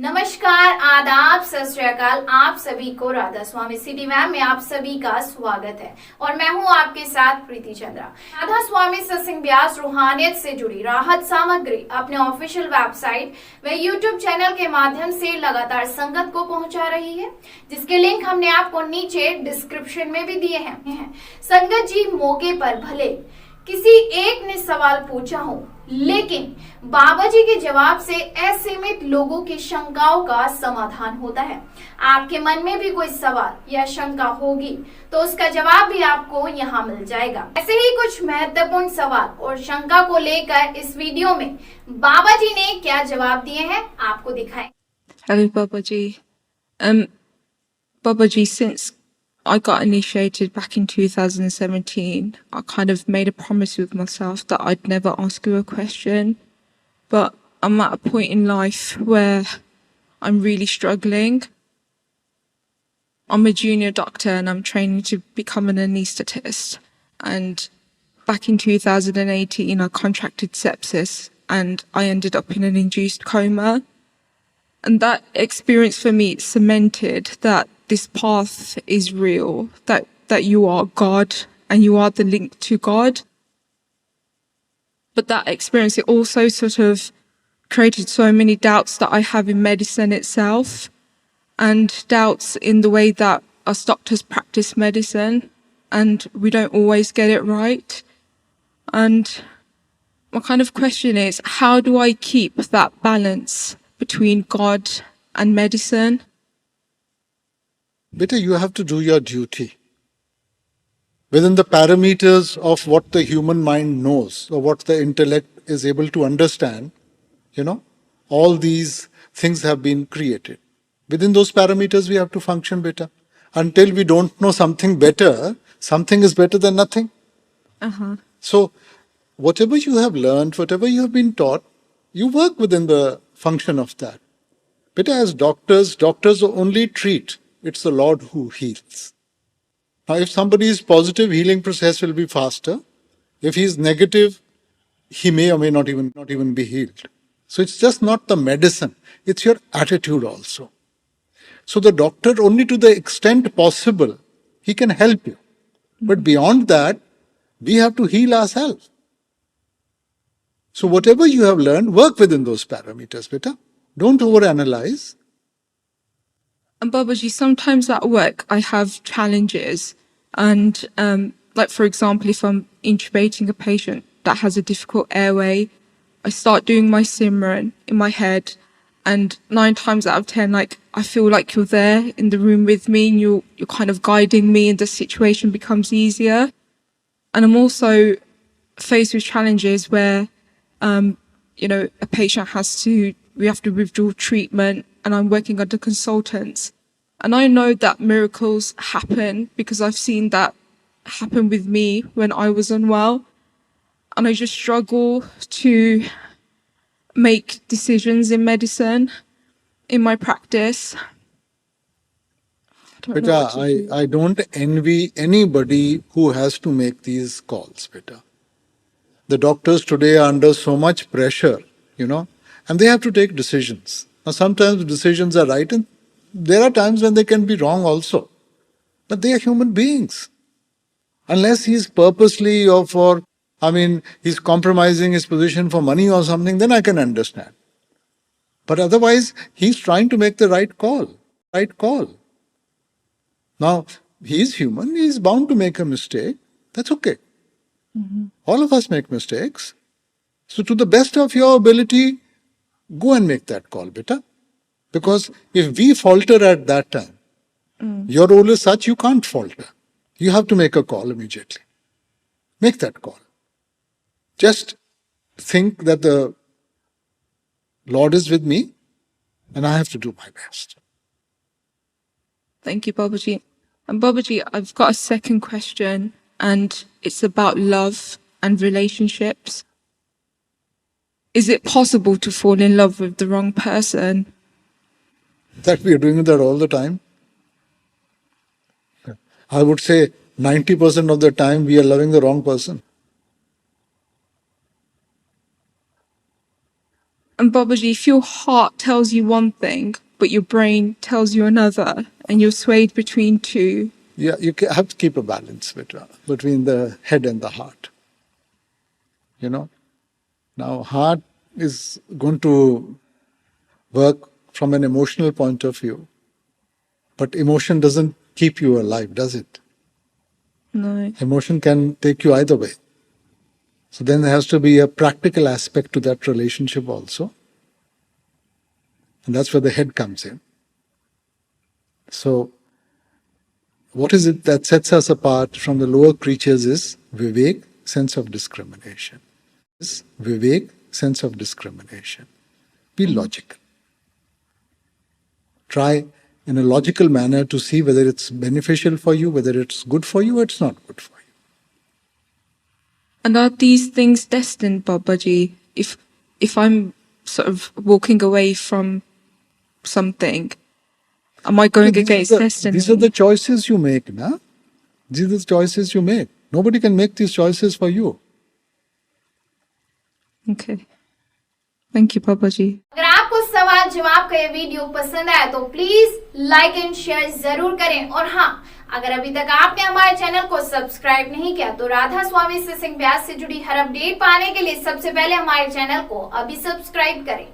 नमस्कार, आदाब, सत श्री अकाल। आप सभी को राधा स्वामी सिटीवेब में आप सभी का स्वागत है और मैं हूं आपके साथ प्रीति चंद्रा। राधा स्वामी सत्संग व्यास रूहानियत से जुड़ी राहत सामग्री अपने ऑफिशियल वेबसाइट व यूट्यूब चैनल के माध्यम से लगातार संगत को पहुंचा रही है, जिसके लिंक हमने आपको नीचे डिस्क्रिप्शन में भी दिए हैं। संगत जी, मौके पर भले किसी एक ने सवाल पूछा हो, लेकिन बाबाजी के जवाब से असीमित लोगों की शंकाओं का समाधान होता है। आपके मन में भी कोई सवाल या शंका होगी तो उसका जवाब भी आपको यहाँ मिल जाएगा। ऐसे ही कुछ महत्वपूर्ण सवाल और शंका को लेकर इस वीडियो में बाबाजी ने क्या जवाब दिए हैं आपको दिखाएं। Hello, Babaji. Babaji, since I got initiated back in 2017, I kind of made a promise with myself that I'd never ask you a question. But I'm at a point in life where I'm really struggling. I'm a junior doctor and I'm training to become an anaesthetist. And back in 2018, I contracted sepsis and I ended up in an induced coma. And that experience for me cemented that this path is real, that you are God and you are the link to God. But that experience, it also sort of created so many doubts that I have in medicine itself and doubts in the way that us doctors practice medicine, and we don't always get it right. And my kind of question is, how do I keep that balance between God and medicine? Beta, you have to do your duty within the parameters of what the human mind knows or what the intellect is able to understand. All these things have been created. Within those parameters we have to function, beta. Until we don't know something better, something is better than nothing. So whatever you have learned, whatever you have been taught, you work within the function of that. Beta, as doctors only treat. It's the Lord who heals. Now, if somebody is positive, healing process will be faster. If he is negative, he may or may not even be healed. So it's just not the medicine, it's your attitude also. So the doctor, only to the extent possible, he can help you. But beyond that, we have to heal ourselves. So whatever you have learned, work within those parameters, beta. Don't overanalyze. And Babaji, sometimes at work I have challenges, and like for example, if I'm intubating a patient that has a difficult airway, I start doing my Simran in my head, and 9 times out of 10, I feel like you're there in the room with me, and you're kind of guiding me, and the situation becomes easier. And I'm also faced with challenges where, a patient we have to withdraw treatment, and I'm working under consultants. And I know that miracles happen because I've seen that happen with me when I was unwell. And I just struggle to make decisions in medicine, in my practice. Beta, I don't envy anybody who has to make these calls, beta. The doctors today are under so much pressure, and they have to take decisions. Now, sometimes decisions are right, and there are times when they can be wrong also. But they are human beings. Unless he's purposely he's compromising his position for money or something, then I can understand. But otherwise, he's trying to make the right call. Now, he's human, he's bound to make a mistake. That's okay. All of us make mistakes. So to the best of your ability, go and make that call, beta. Because if we falter at that time, your role is such you can't falter. You have to make a call immediately. Make that call. Just think that the Lord is with me and I have to do my best. Thank you, Babaji. And Babaji, I've got a second question, and it's about love and relationships. Is it possible to fall in love with the wrong person? That we are doing that all the time. I would say 90% of the time we are loving the wrong person. And Babaji, if your heart tells you one thing, but your brain tells you another, and you're swayed between two. Yeah, have to keep a balance between the head and the heart. You know, now heart is going to work from an emotional point of view, but emotion doesn't keep you alive, does it? No. Emotion can take you either way. So then there has to be a practical aspect to that relationship also. And that's where the head comes in. So, what is it that sets us apart from the lower creatures is vivek, sense of discrimination. Is vivek, sense of discrimination. Be logical. Try in a logical manner to see whether it's beneficial for you, whether it's good for you or it's not good for you. And are these things destined, Babaji? If I'm sort of walking away from something, am I going against destiny? These are the choices you make, na? These are the choices you make. Nobody can make these choices for you. Okay. Thank you, Babaji. अगर आपको सवाल जवाब का ये video पसंद आया तो please like and share जरूर करें। और हाँ, अगर अभी तक आपने हमारे चैनल को सब्सक्राइब नहीं किया तो राधा स्वामी से सिंह व्यास से जुड़ी हर अपडेट पाने के लिए सबसे पहले हमारे चैनल को अभी सब्सक्राइब करें।